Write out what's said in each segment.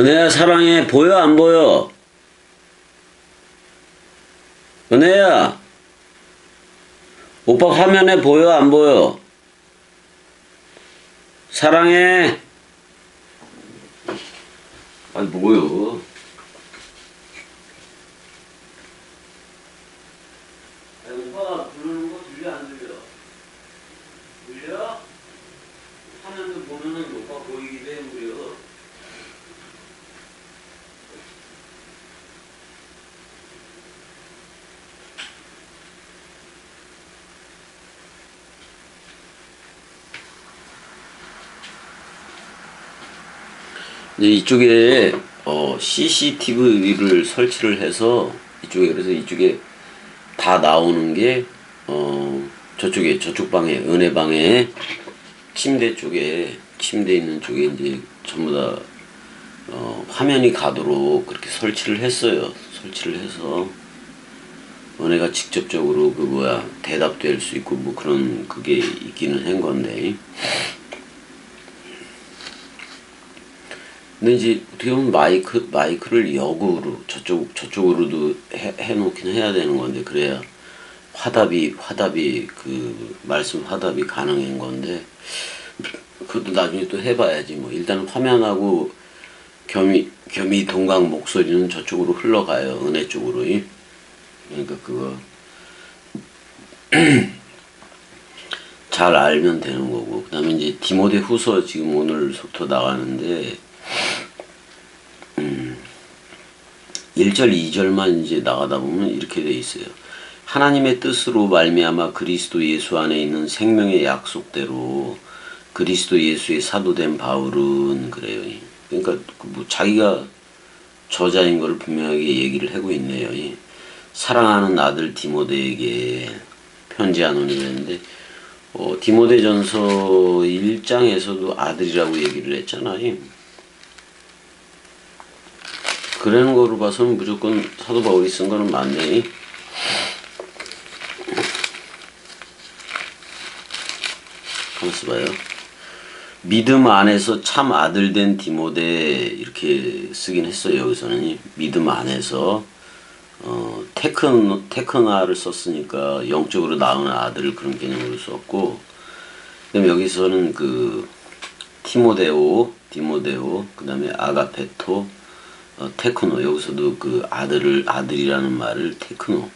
은혜야, 사랑해. 보여, 안 보여? 은혜야, 오빠 화면에 보여, 안 보여? 사랑해. 아니, 뭐요? 아니, 오빠가 부르는 거 들려, 안 들려? 들려? 화면도 보면은 오빠 보이기도 해, 무려. 이제 이쪽에 CCTV를 설치를 해서 이쪽에, 그래서 이쪽에 다 나오는 게 저쪽에, 저쪽 방에, 은혜 방에 침대 쪽에, 침대 있는 쪽에 이제 전부 다 화면이 가도록 그렇게 설치를 했어요. 설치를 해서 은혜가 직접적으로 그 뭐야 대답될 수 있고 뭐 그런 그게 있기는 한 건데, 근데 이제 어떻게 보면 마이크를 역으로 저쪽으로도 해놓긴 해야 되는 건데, 그래야 화답이 그 말씀 화답이 가능한 건데, 그것도 나중에 또 해봐야지 뭐. 일단 화면하고 겸이 동강 목소리는 저쪽으로 흘러가요, 은혜 쪽으로. 그러니까 그거 잘 알면 되는 거고. 그 다음에 이제 디모데 후서 지금 오늘부터 나가는데 1절 2절만 이제 나가다 보면 이렇게 돼 있어요. 하나님의 뜻으로 말미암아 그리스도 예수 안에 있는 생명의 약속대로 그리스도 예수의 사도된 바울은, 그래요. 그러니까 뭐 자기가 저자인 걸 분명하게 얘기를 하고 있네요. 사랑하는 아들 디모데에게 편지하노니 그랬는데, 디모데전서 1장에서도 아들이라고 얘기를 했잖아요. 그러는 거로 봐서는 무조건 사도 바울이 쓴 거는 맞네. 가만있어 봐요. 믿음 안에서 참 아들 된 디모데 이렇게 쓰긴 했어요. 여기서는 믿음 안에서 테크나를 썼으니까 영적으로 낳은 아들을 그런 개념으로 썼고, 그다음에 여기서는 그 디모데오, 그 다음에 아가페토, 테크노, 여기서도 그 아들이라는 말을 테크노,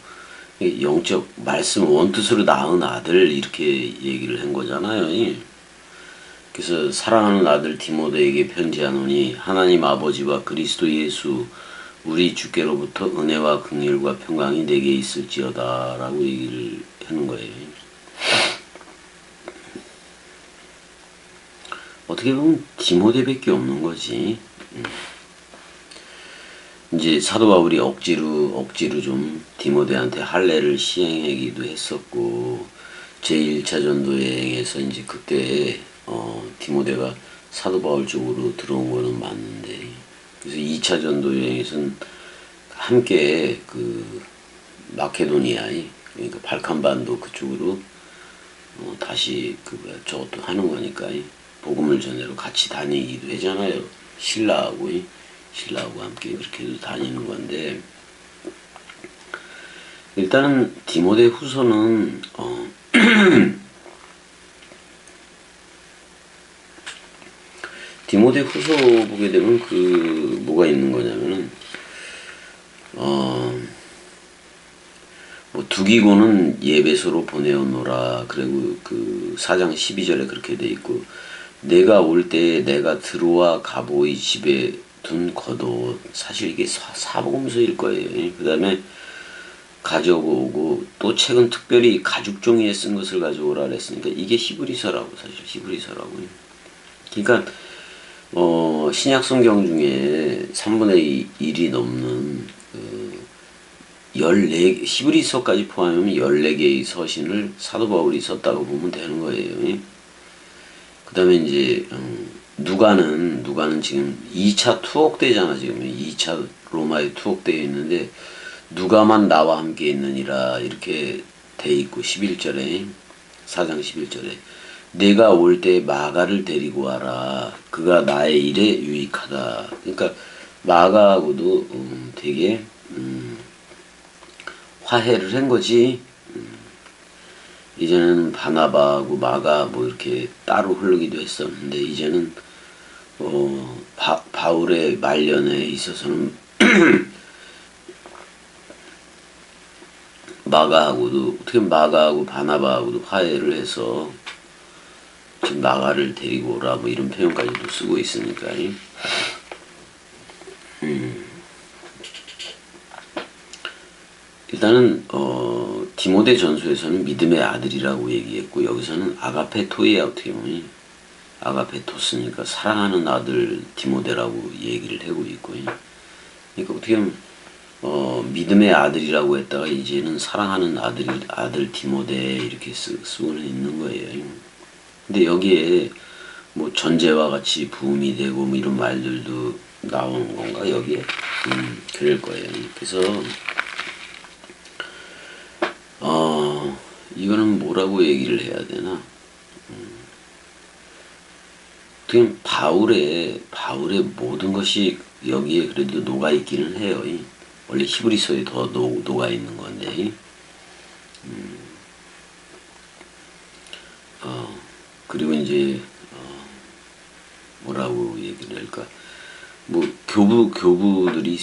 영적 말씀 원뜻으로 낳은 아들 이렇게 얘기를 한 거잖아요. 그래서 사랑하는 아들 디모데에게 편지하노니 하나님 아버지와 그리스도 예수 우리 주께로부터 은혜와 긍휼과 평강이 내게 있을지어다 라고 얘기를 하는 거예요. 어떻게 보면 디모데밖에 없는 거지. 이제 사도 바울이 억지로 좀 디모데한테 할례를 시행하기도 했었고, 제1차 전도 여행에서 이제 그때 디모데가 사도 바울 쪽으로 들어온 거는 맞는데, 그래서 2차 전도 여행에서는 함께 그 마케도니아, 그러니까 발칸반도 그쪽으로 다시 저것도 하는 거니까 복음을 전해러 같이 다니기도 하잖아요. 신라하고 함께 그렇게 다니는 건데, 일단은 디모데 후서는 디모데 후서 보게 되면 그 뭐가 있는 거냐면은 뭐 두기고는 예배소로 보내어노라, 그리고 그 4장 12절에 그렇게 돼 있고, 내가 올 때 내가 드로아 가보의 집에 둔 겉옷, 사실 이게 사복음서일 거예요. 그 다음에 가져오고, 또 책은 특별히 가죽 종이에 쓴 것을 가져오라 그랬으니까 이게 히브리서라고, 사실 히브리서라고. 그러니까 신약 성경 중에 3분의 1이 넘는 14, 히브리서까지 포함하면 14개의 서신을 사도 바울이 썼다고 보면 되는 거예요. 그 다음에 이제 누가는 지금 2차 투옥되잖아. 지금 2차 로마에 투옥되어 있는데, 누가만 나와 함께 있느니라 이렇게 돼 있고, 11절에 4장 11절에 내가 올 때 마가를 데리고 와라, 그가 나의 일에 유익하다. 그러니까 마가하고도 되게 화해를 한 거지. 이제는 바나바하고 마가 뭐 이렇게 따로 흐르기도 했었는데 이제는 바울의 말년에 있어서는 마가하고도 어떻게 마가하고 바나바하고도 화해를 해서 지금 마가를 데리고 오라 뭐 이런 표현까지도 쓰고 있으니까. 일단은 디모데 전서에서는 믿음의 아들이라고 얘기했고 여기서는 아가페토이야. 어떻게 보면 아가페토스니까 사랑하는 아들 디모데라고 얘기를 하고 있고요. 그러니까 어떻게 보면 믿음의 아들이라고 했다가 이제는 사랑하는 아들 디모데 이렇게 쓰고는 있는 거예요. 근데 여기에 뭐 전제와 같이 부음이 되고 뭐 이런 말들도 나오는 건가 여기에? 그럴 거예요. 그래서 이거는 뭐라고 얘기를 해야 되나? 그냥 바울의 모든 것이 여기에 그래도 녹아 있기는 해요. 원래 히브리서에 더 녹아 있는 건데. 그리고 이제 뭐라고 얘기를 할까? 뭐 교부들이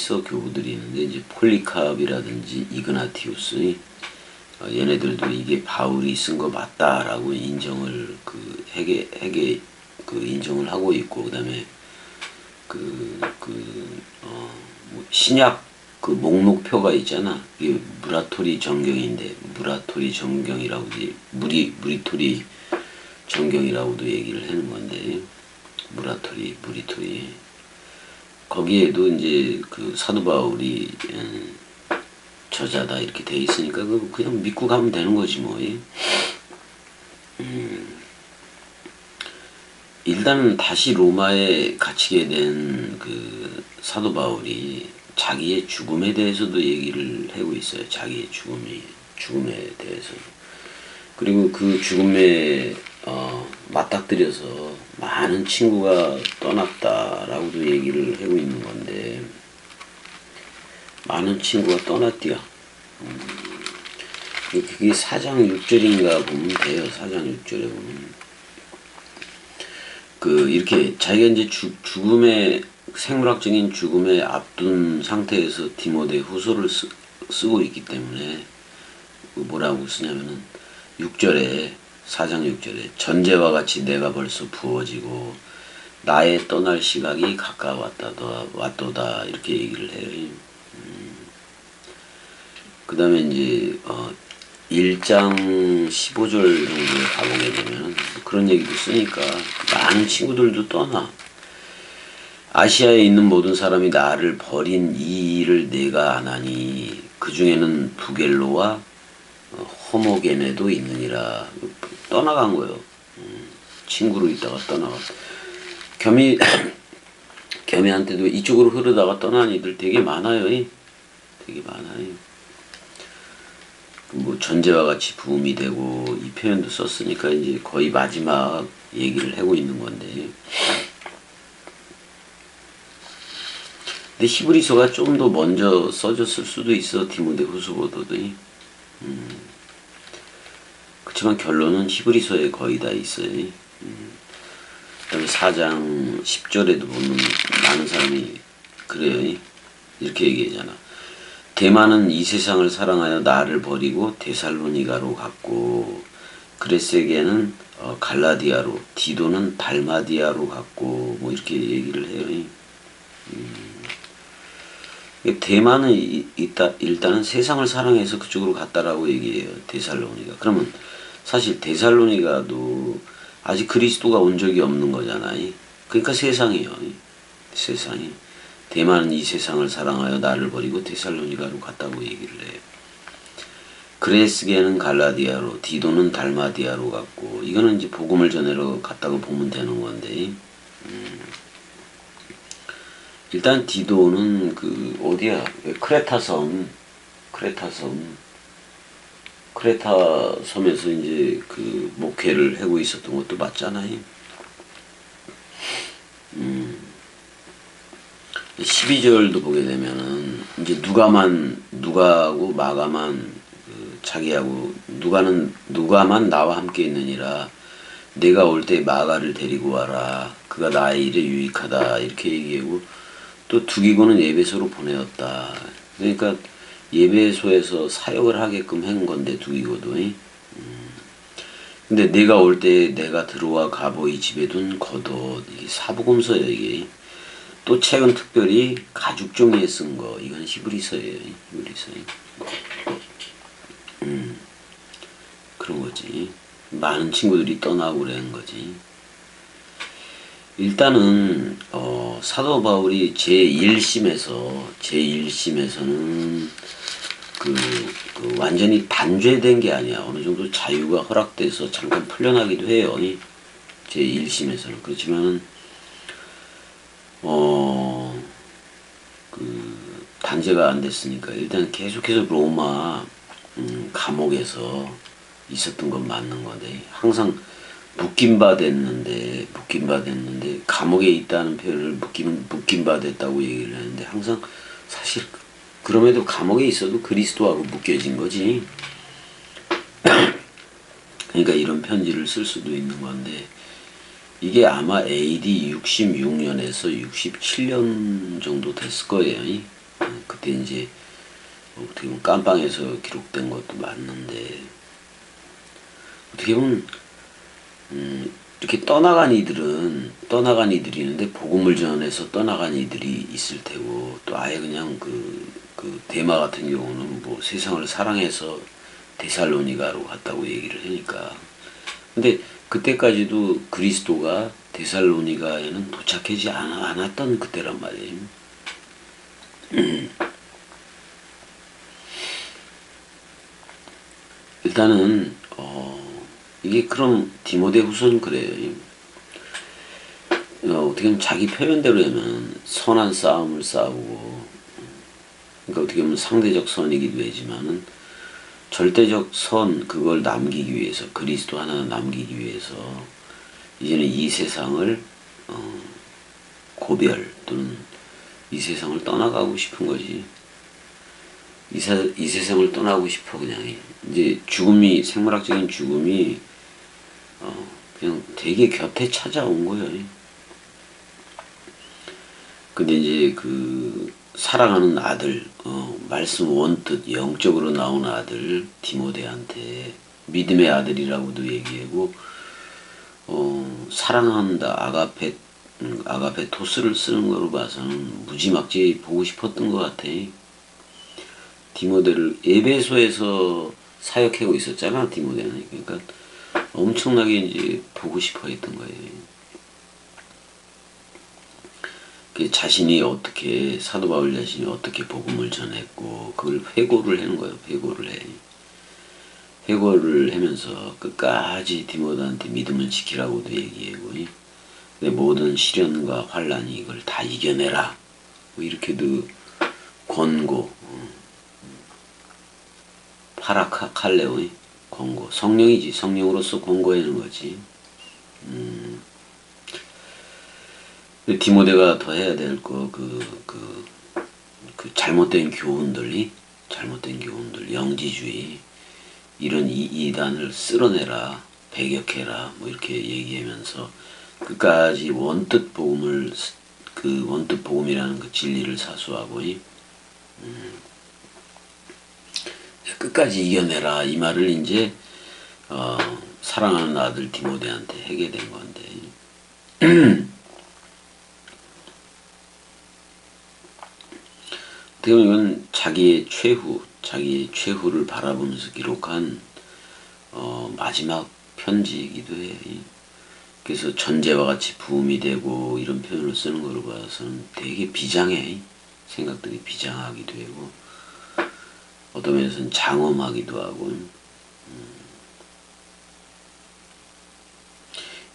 있는데 이제 폴리캅이라든지 이그나티우스 얘네들도 이게 바울이 쓴 거 맞다라고 인정을 핵에 인정을 하고 있고 그다음에 뭐 신약 목록표가 있잖아. 이게 무라토리 정경인데 무라토리 정경이라고 무리토리 정경이라고도 얘기를 하는 건데 무리토리 거기에도 이제 사도 바울이 저자다 이렇게 돼 있으니까 그냥 믿고 가면 되는 거지 뭐. 일단 다시 로마에 갇히게 된 사도 바울이 자기의 죽음에 대해서도 얘기를 하고 있어요. 자기의 죽음에 대해서. 그리고 그 죽음에 맞닥뜨려서 많은 친구가 떠났다라고도 얘기를 하고 있는 건데 많은 친구가 떠났디요. 그게 4장 6절인가 보면 돼요. 4장 6절에 보면 이렇게 자기가 이제 생물학적인 죽음에 앞둔 상태에서 디모데 후서를 쓰고 있기 때문에 뭐라고 쓰냐면은 6절에 4장 6절에 전제와 같이 내가 벌써 부어지고 나의 떠날 시각이 가까웠도다 이렇게 얘기를 해요. 그 다음에 이제 1장 15절 정도에 가보게 되면 그런 얘기도 쓰니까 많은 친구들도 떠나. 아시아에 있는 모든 사람이 나를 버린 이 일을 내가 안하니 그 중에는 부겔로와 호모게네도 있느니라. 떠나간 거예요. 친구로 있다가 떠나가. 겸이한테도 이쪽으로 흐르다가 떠난 이들 되게 많아요. 되게 많아요. 뭐 전제와 같이 부음이 되고 이 표현도 썼으니까 이제 거의 마지막 얘기를 하고 있는 건데. 근데 히브리서가 좀 더 먼저 써졌을 수도 있어. 디모데 후서보다도. 그렇지만 결론은 히브리서에 거의 다 있어요. 그다음에 4장 10절에도 보면 많은 사람이 그래요. 이렇게 얘기하잖아. 데마는 이 세상을 사랑하여 나를 버리고 데살로니가로 갔고 그레스에게는 갈라디아로 디도는 달마디아로 갔고 뭐 이렇게 얘기를 해요. 데마는 일단은 세상을 사랑해서 그쪽으로 갔다라고 얘기해요. 데살로니가. 그러면 사실 데살로니가도 아직 그리스도가 온 적이 없는 거잖아요. 그러니까 세상이요. 세상이. 데마는 이 세상을 사랑하여 나를 버리고 데살로니가로 갔다고 얘기를 해요. 그레스게는 갈라디아로, 디도는 달마디아로 갔고, 이거는 이제 복음을 전하러 갔다고 보면 되는 건데, 일단 디도는 어디야? 크레타 섬에서 이제 목회를 하고 있었던 것도 맞잖아요. 12절도 보게 되면은 이제 누가하고 마가만 자기하고 누가만 나와 함께 있느니라. 내가 올 때 마가를 데리고 와라. 그가 나의 일에 유익하다. 이렇게 얘기하고 또 두기고는 에베소로 보내었다. 그러니까 예배소에서 사역을 하게끔 한 건데 두기고도. 근데 내가 올 때 내가 들어와 가보이 집에 둔 겉옷. 이게 사복음서예요 이게. 또 책은 특별히 가죽 종이에 쓴 거. 이건 히브리서예요. 히브리서. 그런 거지. 많은 친구들이 떠나고 그러는 거지. 일단은 사도 바울이 제1심에서는 그 완전히 단죄된 게 아니야. 어느 정도 자유가 허락돼서 잠깐 풀려나기도 해요. 제1심에서는. 그렇지만은 단죄가 안 됐으니까 일단 계속해서 로마 감옥에서 있었던 건 맞는 건데, 항상 묶임 바 됐는데 감옥에 있다는 표현을 묶임 바 됐다고 얘기를 하는데, 항상 사실 그럼에도 감옥에 있어도 그리스도하고 묶여진 거지. 그러니까 이런 편지를 쓸 수도 있는 건데, 이게 아마 AD 66년에서 67년 정도 됐을 거예요. 그때 이제 어떻게 보면 깜빵에서 기록된 것도 맞는데, 어떻게 보면 이렇게 떠나간 이들이 있는데 복음을 전해서 떠나간 이들이 있을 테고, 또 아예 그냥 그 데마 같은 경우는 뭐 세상을 사랑해서 데살로니가로 갔다고 얘기를 하니까. 근데 그때까지도 그리스도가 데살로니가에는 도착하지 않았던 그때란 말이에요. 일단은 이게 그럼 디모데후서는 그래요. 어떻게 보면 자기 표현대로 하면 선한 싸움을 싸우고, 그러니까 어떻게 보면 상대적 선이기도 하지만은 절대적 선, 그걸 남기기 위해서, 그리스도 하나 남기기 위해서 이제는 이 세상을 고별 또는 이 세상을 떠나가고 싶은 거지. 이 세상을 떠나고 싶어. 그냥 이제 생물학적인 죽음이 그냥 되게 곁에 찾아온 거예요. 근데 이제 그 사랑하는 아들, 말씀 원뜻 영적으로 나온 아들 디모데한테 믿음의 아들이라고도 얘기하고, 사랑한다 아가페토스를 쓰는 거로 봐서는 무지막지 보고 싶었던 것 같아. 디모데를 에베소에서 사역하고 있었잖아, 디모데는. 그러니까 엄청나게 이제 보고 싶어 했던 거예요. 사도 바울 자신이 어떻게 복음을 전했고, 그걸 회고를 하는 거예요. 회고를 하면서 끝까지 디모데한테 믿음을 지키라고도 얘기하고, 내 모든 시련과 환란이 이걸 다 이겨내라. 뭐 이렇게도 권고, 파라칼레오의 권고, 성령이지. 성령으로서 권고하는 거지. 디모데가 더 해야 될 거, 잘못된 교훈들, 영지주의, 이런 이단을 쓸어내라, 배격해라, 뭐 이렇게 얘기하면서 끝까지 원뜻 복음이라는 그 진리를 사수하고, 끝까지 이겨내라, 이 말을 이제 사랑하는 아들 디모데한테 하게 된 건데, 어떻게 보면 이건 자기의 최후를 바라보면서 기록한 마지막 편지이기도 해. 그래서 전제와 같이 부음이 되고 이런 표현을 쓰는 거로 봐서는 되게 비장해. 생각들이 비장하기도 하고, 어떤 면에서는 장엄하기도 하고.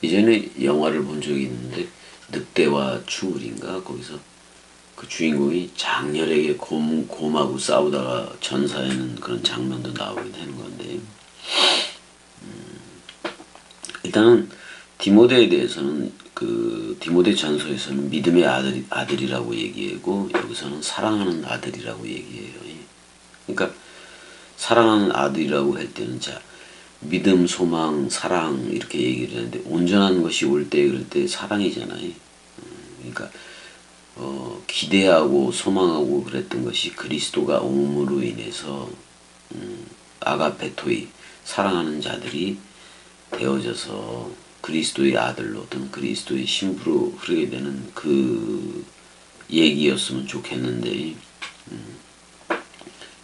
예전에 영화를 본 적이 있는데, 늑대와 충울인가, 거기서 그 주인공이 장렬하게 곰하고 싸우다가 전사하는 그런 장면도 나오게 되는 건데, 일단은 디모데에 대해서는 그 디모데 전서에서는 믿음의 아들이라고 얘기하고 여기서는 사랑하는 아들이라고 얘기해요. 그러니까 사랑하는 아들이라고 할 때는 자 믿음, 소망, 사랑 이렇게 얘기를 하는데 온전한 것이 올 때 그럴 때 사랑이잖아요. 그러니까 기대하고 소망하고 그랬던 것이 그리스도가 옴으로 인해서 아가페토이 사랑하는 자들이 되어져서 그리스도의 아들로 또는 그리스도의 신부로 흐르게 되는 그 얘기였으면 좋겠는데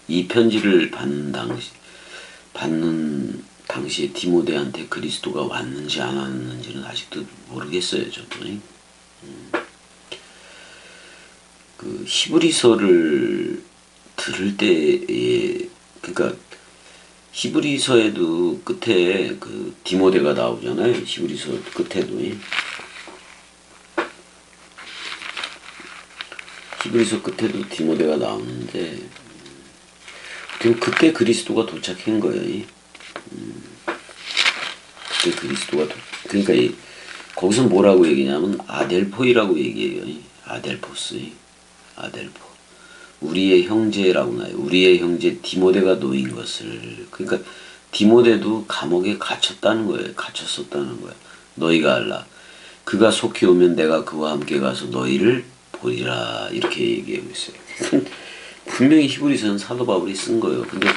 이 편지를 받는 당시에 디모데한테 그리스도가 왔는지 안 왔는지는 아직도 모르겠어요. 저도. 그 히브리서를 들을 때에 그러니까 히브리서에도 끝에 그 디모데가 나오잖아요. 히브리서 끝에도. 히브리서 끝에도 디모데가 나오는데 그때 그리스도가 도착한 거예요. 그때 그리스도가 그러니까 거기서 뭐라고 얘기냐면 아델포이라고 얘기해요. 아델포스. 아델포. 우리의 형제라고 나요. 우리의 형제 디모데가 놓인 것을. 그러니까 디모데도 감옥에 갇혔다는 거예요. 갇혔었다는 거예요. 너희가 알라. 그가 속히 오면 내가 그와 함께 가서 너희를 보리라. 이렇게 얘기하고 있어요. 분명히 히브리서는 사도 바울이 쓴 거예요. 근데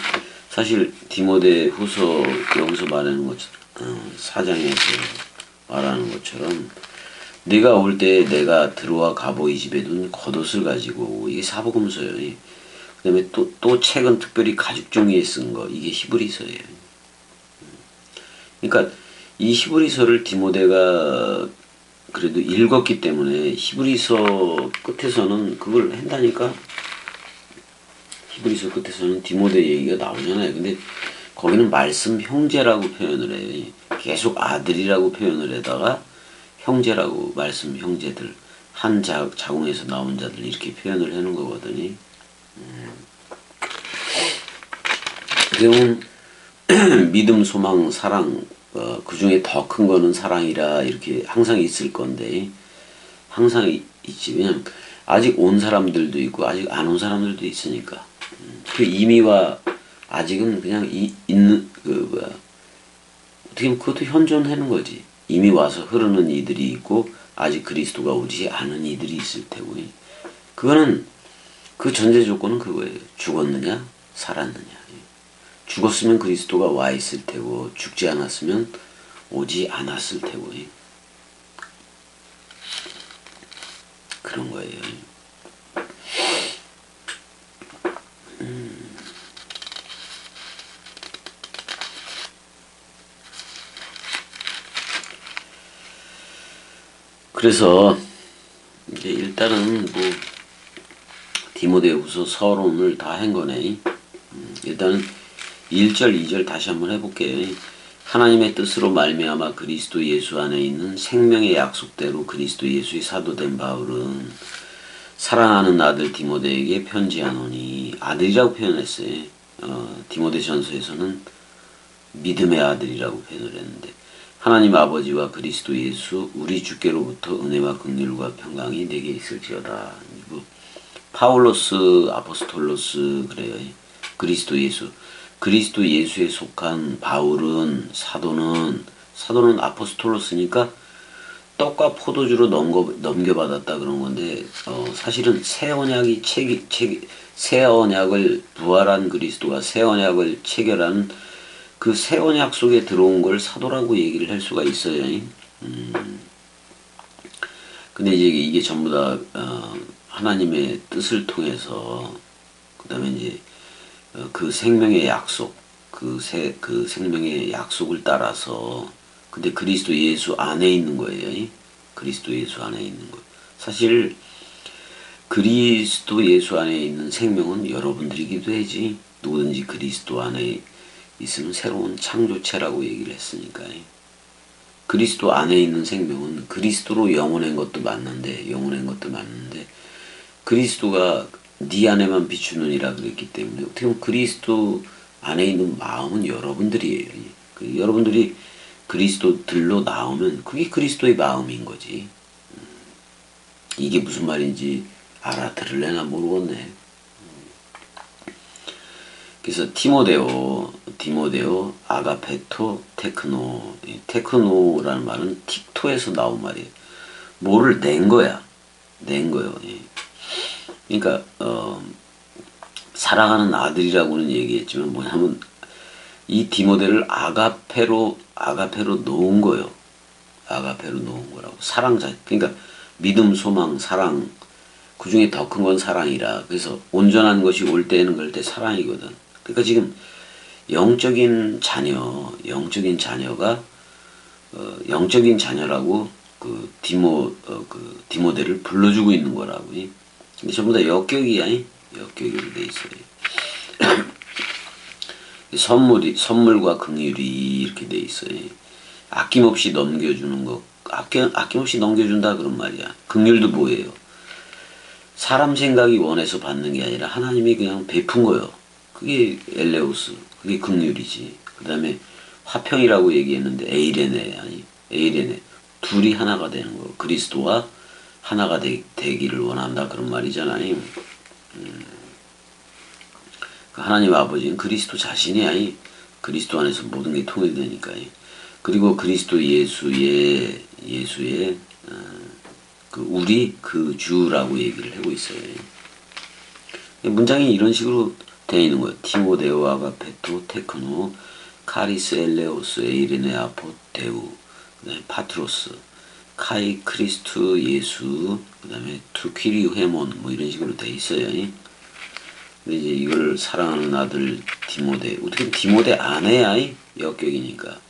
사실 디모데 후서 여기서 말하는 것처럼 4장에서 말하는 것처럼 네가 올 때 내가 드로아 가보이 집에 둔 겉옷을 가지고 이게 사복음서예요. 그 다음에 또 책은 특별히 가죽 종이에 쓴 거 이게 히브리서예요. 그러니까 이 히브리서를 디모데가 그래도 읽었기 때문에 히브리서 끝에서는 그걸 한다니까 히브리서 끝에서는 디모데 얘기가 나오잖아요. 근데 거기는 말씀 형제라고 표현을 해요. 계속 아들이라고 표현을 해다가 형제라고 말씀 형제들 한 자궁에서 나온 자들 이렇게 표현을 하는 거거든요. 그러면 믿음, 소망, 사랑 그 중에 더 큰 거는 사랑이라 이렇게 항상 있을 건데 항상 있지. 왜냐면 아직 온 사람들도 있고 아직 안 온 사람들도 있으니까 그 이미와 아직은 그냥 있는 그 뭐야 어떻게 보면 그것도 현존하는 거지. 이미 와서 흐르는 이들이 있고 아직 그리스도가 오지 않은 이들이 있을 테고 그거는 그 전제 조건은 그거예요. 죽었느냐 살았느냐. 죽었으면 그리스도가 와 있을 테고 죽지 않았으면 오지 않았을 테고 그런 거예요. 그래서 이제 일단은 뭐 디모데후서 서론을 다 한 거네. 일단은 1절, 2절 다시 한번 해볼게요. 하나님의 뜻으로 말미암아 그리스도 예수 안에 있는 생명의 약속대로 그리스도 예수의 사도된 바울은 사랑하는 아들 디모데에게 편지하노니 아들이라고 표현했어요. 디모데 전서에서는 믿음의 아들이라고 표현을 했는데 하나님 아버지와 그리스도 예수 우리 주께로부터 은혜와 긍휼과 평강이 내게 있을지어다. 파울로스 아포스톨로스 그래요. 그리스도 예수에 속한 바울은 사도는 아포스톨로스니까 떡과 포도주로 넘겨받았다 그런 건데 사실은 새 언약을 부활한 그리스도가 새 언약을 체결한 그 새 언약 속에 들어온 걸 사도라고 얘기를 할 수가 있어요. 근데 이게 전부 다 하나님의 뜻을 통해서 그다음에 이제 그 생명의 약속, 그 생명의 약속을 따라서 근데 그리스도 예수 안에 있는 거예요. 그리스도 예수 안에 있는 거. 사실 그리스도 예수 안에 있는 생명은 여러분들이기도 하지. 누구든지 그리스도 안에 있으면 새로운 창조체라고 얘기를 했으니까요. 그리스도 안에 있는 생명은 그리스도로 영원한 것도 맞는데 그리스도가 네 안에만 비추느니라 그랬기 때문에 어떻게 보면 그리스도 안에 있는 마음은 여러분들이에요. 여러분들이 그리스도들로 나오면 그게 그리스도의 마음인 거지. 이게 무슨 말인지 알아들을래나 모르겠네. 그래서 디모데오, 아가페토, 테크노. 이 테크노라는 말은 틱토에서 나온 말이에요. 뭐를 낸 거야. 낸 거예요. 그러니까 사랑하는 아들이라고는 얘기했지만 뭐냐면 이 디모데를 아가페로 놓은 거예요. 아가페로 놓은 거라고. 그러니까 믿음, 소망, 사랑. 그 중에 더 큰 건 사랑이라. 그래서 온전한 것이 올 때는 그럴 때 사랑이거든. 그러니까 지금 영적인 자녀가 영적인 자녀라고 디모데를 불러주고 있는 거라고. 근데 전부 다 역격이야. 역격으로 돼 있어요. 선물과 긍휼이 이렇게 돼 있어요. 아낌없이 넘겨주는 거. 아낌없이 넘겨준다 그런 말이야. 긍휼도 뭐예요? 사람 생각이 원해서 받는 게 아니라 하나님이 그냥 베푼 거예요. 그게 엘레오스, 그게 긍휼이지. 그 다음에 화평이라고 얘기했는데 에이레네. 둘이 하나가 되는 거. 그리스도와 하나가 되기를 원한다 그런 말이잖아요. 하나님 아버지는 그리스도 자신이야. 그리스도 안에서 모든 게 통일되니까요. 그리고 그리스도 예수의 우리 그 주라고 얘기를 하고 있어요. 문장이 이런 식으로 되어 있는 거예요. 티모데오, 아가페토, 테크노, 카리스, 엘레오스, 에이레네, 아포, 데우, 그다음에 파트로스, 카이, 크리스투, 예수, 그다음에 투퀴리, 헤몬 뭐 이런 식으로 되어 있어요. 근데 이제 이걸 사랑하는 아들 디모데, 어떻게 디모데 아내야 역격이니까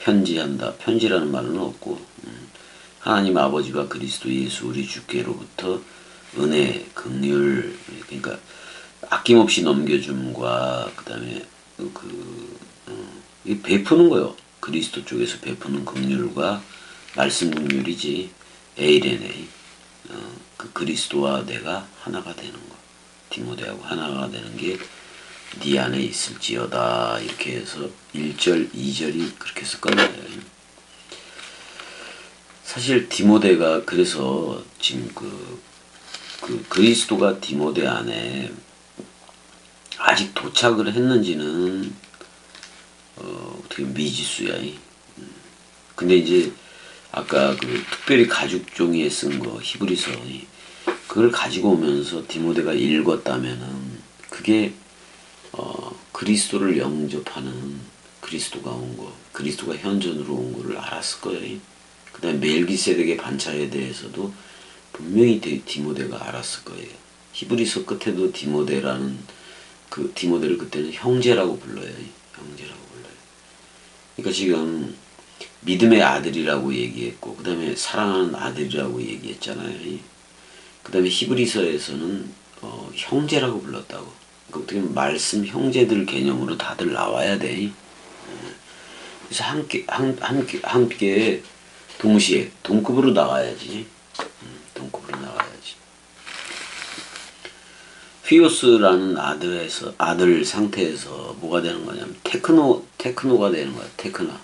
편지한다. 편지라는 말은 없고 하나님 아버지와 그리스도 예수 우리 주께로부터 은혜, 긍휼, 그러니까 아낌없이 넘겨줌과 그다음에 베푸는 거요. 그리스도 쪽에서 베푸는 긍휼과 말씀 긍휼이지. 에이레네. 그 그리스도와 내가 하나가 되는 거. 디모데하고 하나가 되는 게 네 안에 있을지어다. 이렇게 해서 1절, 2절이 그렇게 해서 끝나요. 사실 디모데가 그래서 지금 그리스도가 디모데 안에 아직 도착을 했는지는 어떻게 미지수야. 근데 이제 아까 특별히 가죽 종이에 쓴 거 히브리서 그걸 가지고 오면서 디모데가 읽었다면은 그게 그리스도를 영접하는 그리스도가 온 거, 그리스도가 현존으로 온 거를 알았을 거예요. 그 다음에 멜기세덱의 반차에 대해서도 분명히 디모데가 알았을 거예요. 히브리서 끝에도 디모데를 그때는 형제라고 불러요. 형제라고 불러요. 그러니까 지금 믿음의 아들이라고 얘기했고, 그 다음에 사랑하는 아들이라고 얘기했잖아요. 그 다음에 히브리서에서는 형제라고 불렀다고. 그러니까 어떻게 보면 말씀 형제들 개념으로 다들 나와야 돼. 그래서 함께 동시에 동급으로 나가야지. 동급으로 나가야지. 휘오스라는 아들 상태에서 뭐가 되는 거냐면 테크노가 되는 거야. 테크나.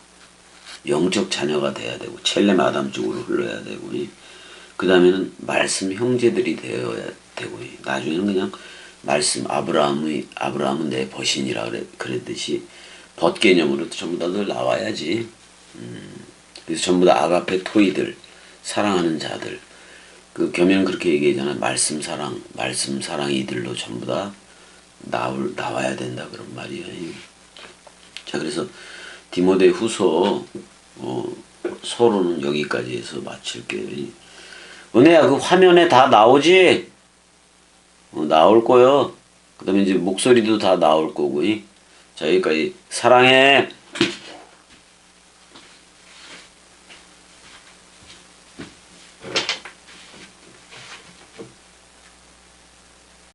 영적 자녀가 돼야 되고 첼렘 아담 쪽으로 흘러야 되고 그 다음에는 말씀 형제들이 되어야 되고 나중에는 그냥 말씀 아브라함은 내 벗이니라 그랬듯이 벗 개념으로 전부 다들 나와야지. 그래서 전부 다 아가페 토이들 사랑하는 자들 그 겸연은 그렇게 얘기하잖아. 말씀 사랑 이들로 전부 다 나와야 된다 그런 말이에요. 자 그래서 디모데 후서 서로는 여기까지 해서 마칠게요. 은혜야 그 화면에 다 나오지? 나올 거요. 그 다음에 이제 목소리도 다 나올 거고. 자 여기까지 사랑해.